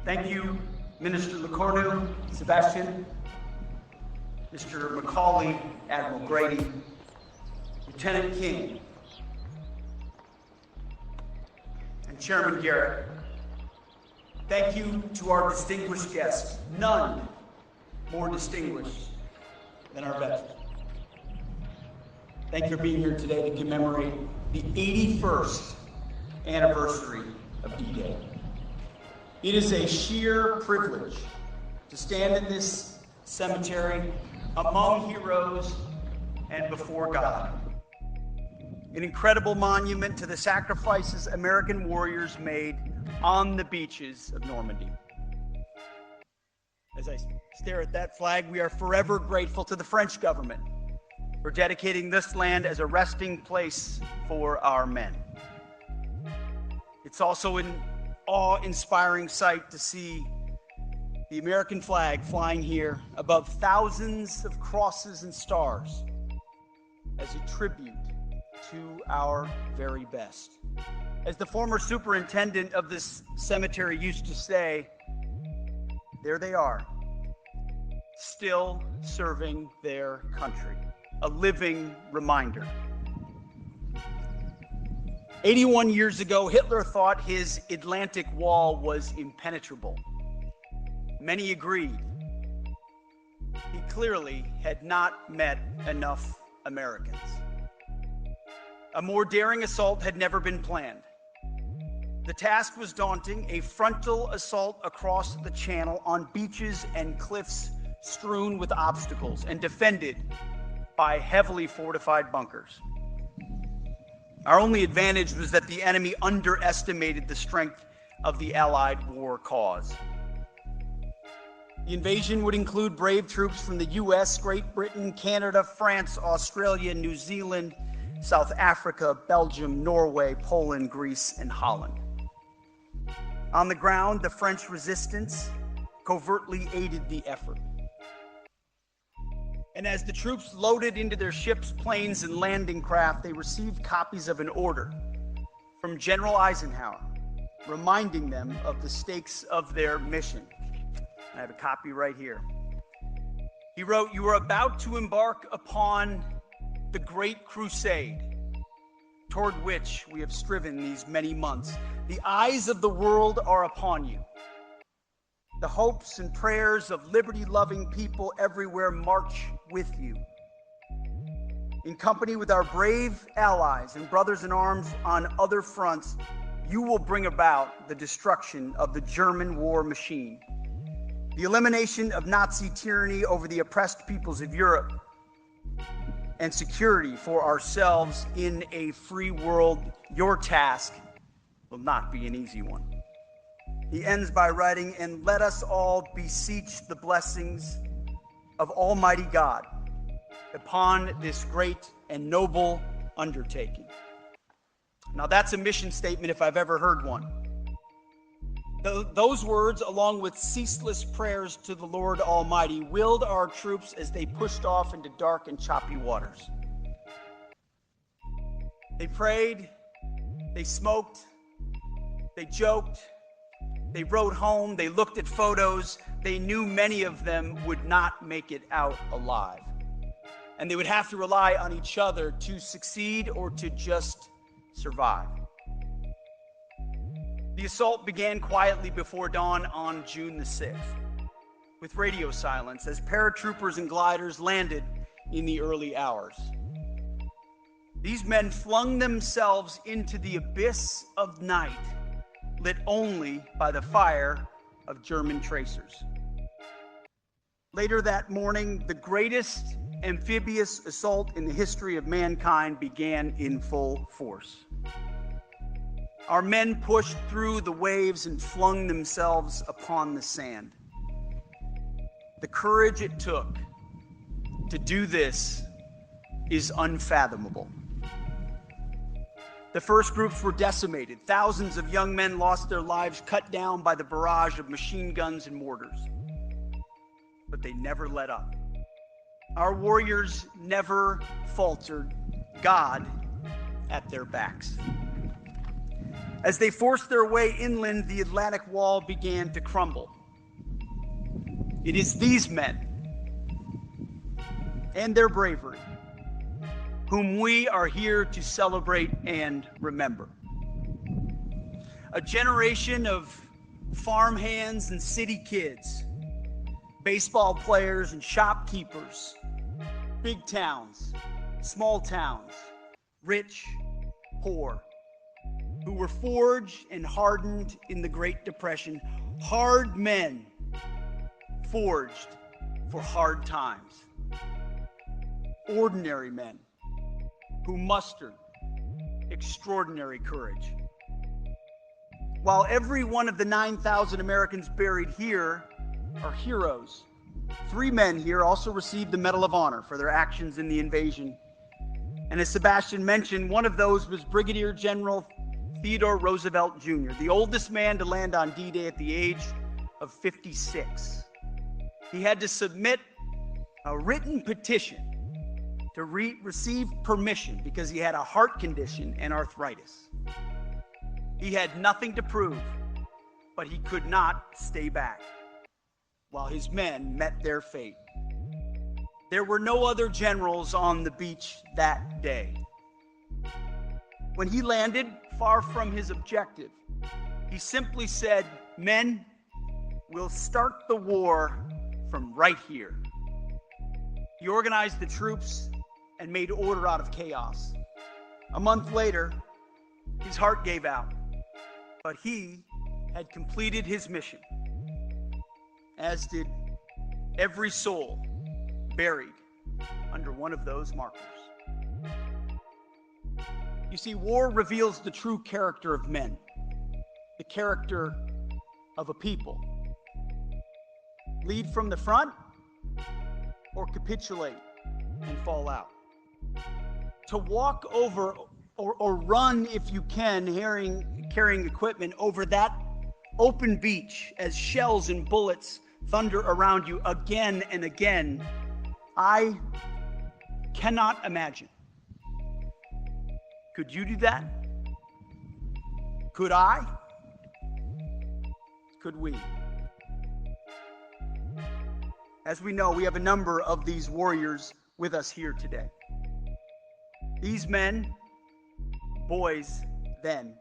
Thank you, Minister Lecornu, Sebastian, Mr. Macaulay, Admiral Grady, Lieutenant King, and Chairman Garrett. Thank you to our distinguished guests, none more distinguished than our veterans. Thank you for being here today to commemorate the 81st anniversary of D-Day. It is a sheer privilege to stand in this cemetery among heroes and before God. An incredible monument to the sacrifices American warriors made on the beaches of Normandy. As I stare at that flag, we are forever grateful to the French government for dedicating this land as a resting place for our men. It's also an awe-inspiring sight to see the American flag flying here above thousands of crosses and stars as a tribute to our very best. As the former superintendent of this cemetery used to say, there they are, still serving their country, a living reminder. 81 years ago, Hitler thought his Atlantic Wall was impenetrable. Many agreed. He clearly had not met enough Americans. A more daring assault had never been planned. The task was daunting, a frontal assault across the channel on beaches and cliffs strewn with obstacles and defended by heavily fortified bunkers. Our only advantage was that the enemy underestimated the strength of the Allied war cause. The invasion would include brave troops from the US, Great Britain, Canada, France, Australia, New Zealand, South Africa, Belgium, Norway, Poland, Greece, and Holland. On the ground, the French resistance covertly aided the effort. And as the troops loaded into their ships, planes, and landing craft, they received copies of an order from General Eisenhower, reminding them of the stakes of their mission. I have a copy right here. He wrote, "You are about to embark upon the great crusade toward which we have striven these many months. The eyes of the world are upon you. The hopes and prayers of liberty-loving people everywhere march with you. In company with our brave allies and brothers in arms on other fronts, you will bring about the destruction of the German war machine, the elimination of Nazi tyranny over the oppressed peoples of Europe, and security for ourselves in a free world. Your task will not be an easy one." He ends by writing, "And let us all beseech the blessings of Almighty God upon this great and noble undertaking." Now that's a mission statement if I've ever heard one. Those words, along with ceaseless prayers to the Lord Almighty, willed our troops as they pushed off into dark and choppy waters. They prayed, they smoked, they joked, they rode home, they looked at photos. They knew many of them would not make it out alive. And they would have to rely on each other to succeed or to just survive. The assault began quietly before dawn on June the 6th, with radio silence as paratroopers and gliders landed in the early hours. These men flung themselves into the abyss of night, lit only by the fire of German tracers. Later that morning, the greatest amphibious assault in the history of mankind began in full force. Our men pushed through the waves and flung themselves upon the sand. The courage it took to do this is unfathomable. The first groups were decimated. Thousands of young men lost their lives, cut down by the barrage of machine guns and mortars. But they never let up. Our warriors never faltered, God at their backs. As they forced their way inland, the Atlantic wall began to crumble. It is these men and their bravery whom we are here to celebrate and remember. A generation of farmhands and city kids, baseball players and shopkeepers, big towns, small towns, rich, poor, who were forged and hardened in the Great Depression, hard men forged for hard times, ordinary men who mustered extraordinary courage. While every one of the 9,000 Americans buried here are heroes, 3 men here also received the Medal of Honor for their actions in the invasion. And as Sebastian mentioned, one of those was Brigadier General Theodore Roosevelt Jr., the oldest man to land on D-Day at the age of 56. He had to submit a written petition to receive permission because he had a heart condition and arthritis. He had nothing to prove, but he could not stay back while his men met their fate. There were no other generals on the beach that day. When he landed, far from his objective, he simply said, "Men, we'll start the war from right here." He organized the troops and made order out of chaos. A month later, his heart gave out, but he had completed his mission, as did every soul buried under one of those markers. You see, war reveals the true character of men, the character of a people. Lead from the front or capitulate and fall out. To walk over or run, if you can, carrying equipment over that open beach as shells and bullets thunder around you again and again, I cannot imagine. Could you do that? Could I? Could we? As we know, we have a number of these warriors with us here today. These men, boys then,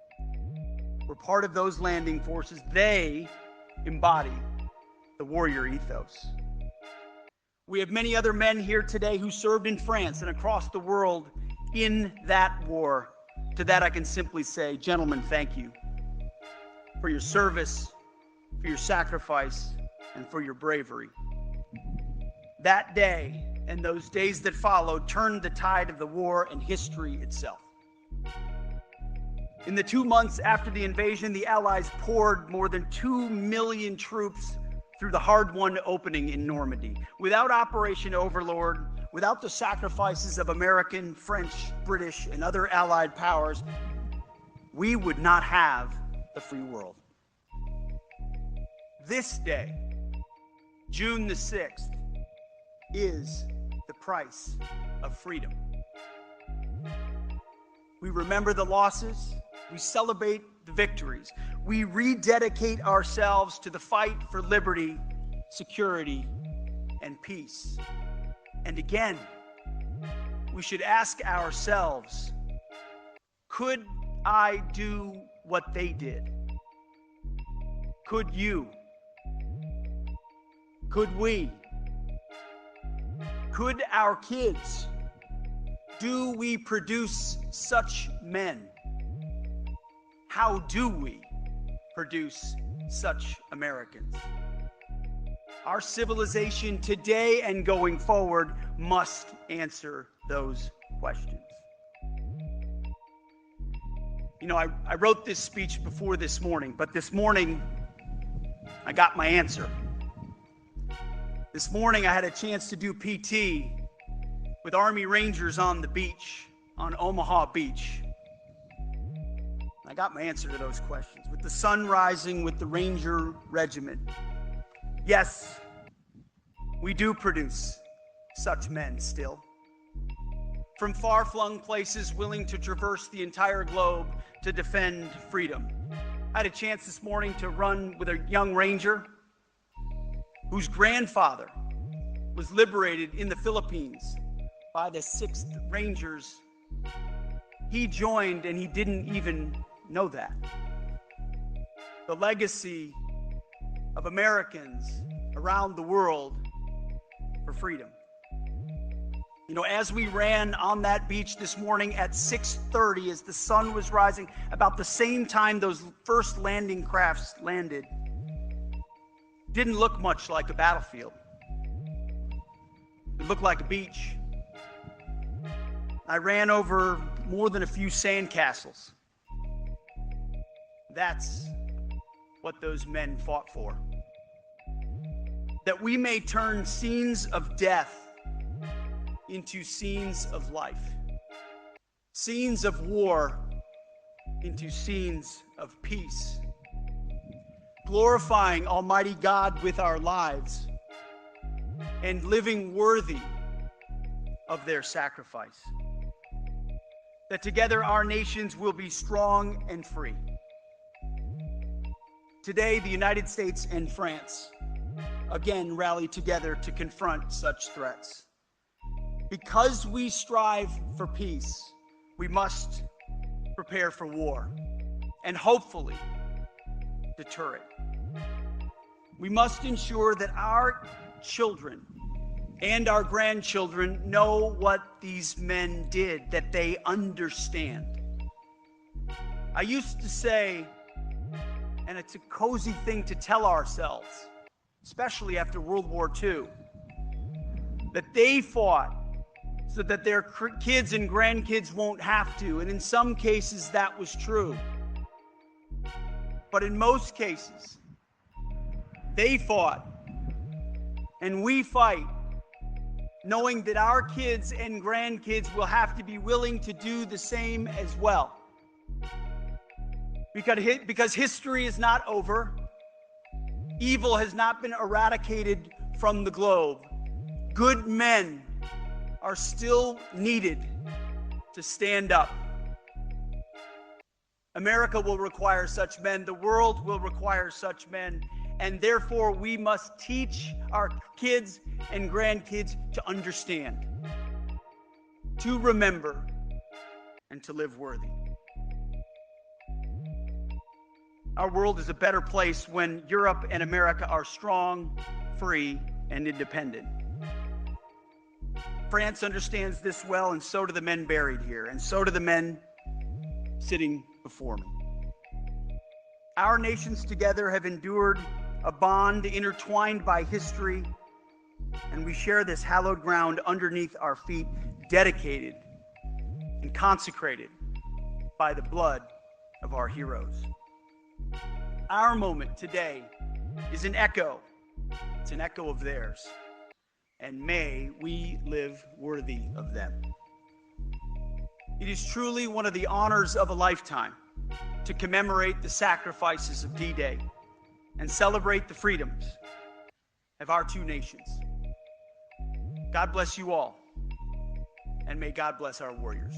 were part of those landing forces. They embody the warrior ethos. We have many other men here today who served in France and across the world in that war. To that I can simply say, gentlemen, thank you for your service, for your sacrifice, and for your bravery. That day and those days that followed turned the tide of the war and history itself. In the 2 months after the invasion, the Allies poured more than 2 million troops through the hard-won opening in Normandy. Without Operation Overlord, without the sacrifices of American, French, British, and other Allied powers, we would not have the free world. This day, June the 6th, is the price of freedom. We remember the losses, we celebrate the victories, we rededicate ourselves to the fight for liberty, security, and peace. And again, we should ask ourselves, could I do what they did? Could you? Could we? Could our kids? Do we produce such men? How do we produce such Americans? Our civilization today and going forward must answer those questions. You know, I wrote this speech before this morning, but this morning I got my answer. This morning I had a chance to do PT with Army Rangers on the beach, on Omaha Beach. I got my answer to those questions. With the sun rising with the Ranger Regiment. Yes, we do produce such men still. from far-flung places willing to traverse the entire globe to defend freedom. I had a chance this morning to run with a young ranger whose grandfather was liberated in the Philippines by the 6th Rangers. He joined and he didn't even know that. The legacy of Americans around the world for freedom. You know, as we ran on that beach this morning at 6:30 as the sun was rising, about the same time those first landing crafts landed, didn't look much like a battlefield. It looked like a beach. I ran over more than a few sandcastles. That's what those men fought for. That we may turn scenes of death into scenes of life. Scenes of war into scenes of peace. Glorifying Almighty God with our lives and living worthy of their sacrifice. That together our nations will be strong and free. Today, the United States and France again rally together to confront such threats. Because we strive for peace, we must prepare for war and hopefully deter it. We must ensure that our children and our grandchildren know what these men did, that they understand. I used to say, and it's a cozy thing to tell ourselves, especially after World War II, that they fought so that their kids and grandkids won't have to. And in some cases, that was true. But in most cases, they fought and we fight knowing that our kids and grandkids will have to be willing to do the same as well. Because history is not over. Evil has not been eradicated from the globe. Good men are still needed to stand up. America will require such men. The world will require such men. And therefore, we must teach our kids and grandkids to understand, to remember, and to live worthy. Our world is a better place when Europe and America are strong, free, and independent. France understands this well, and so do the men buried here, and so do the men sitting before me. Our nations together have endured a bond intertwined by history, and we share this hallowed ground underneath our feet, dedicated and consecrated by the blood of our heroes. Our moment today is an echo. It's an echo of theirs. And may we live worthy of them. It is truly one of the honors of a lifetime to commemorate the sacrifices of D-Day and celebrate the freedoms of our two nations. God bless you all, and may God bless our warriors.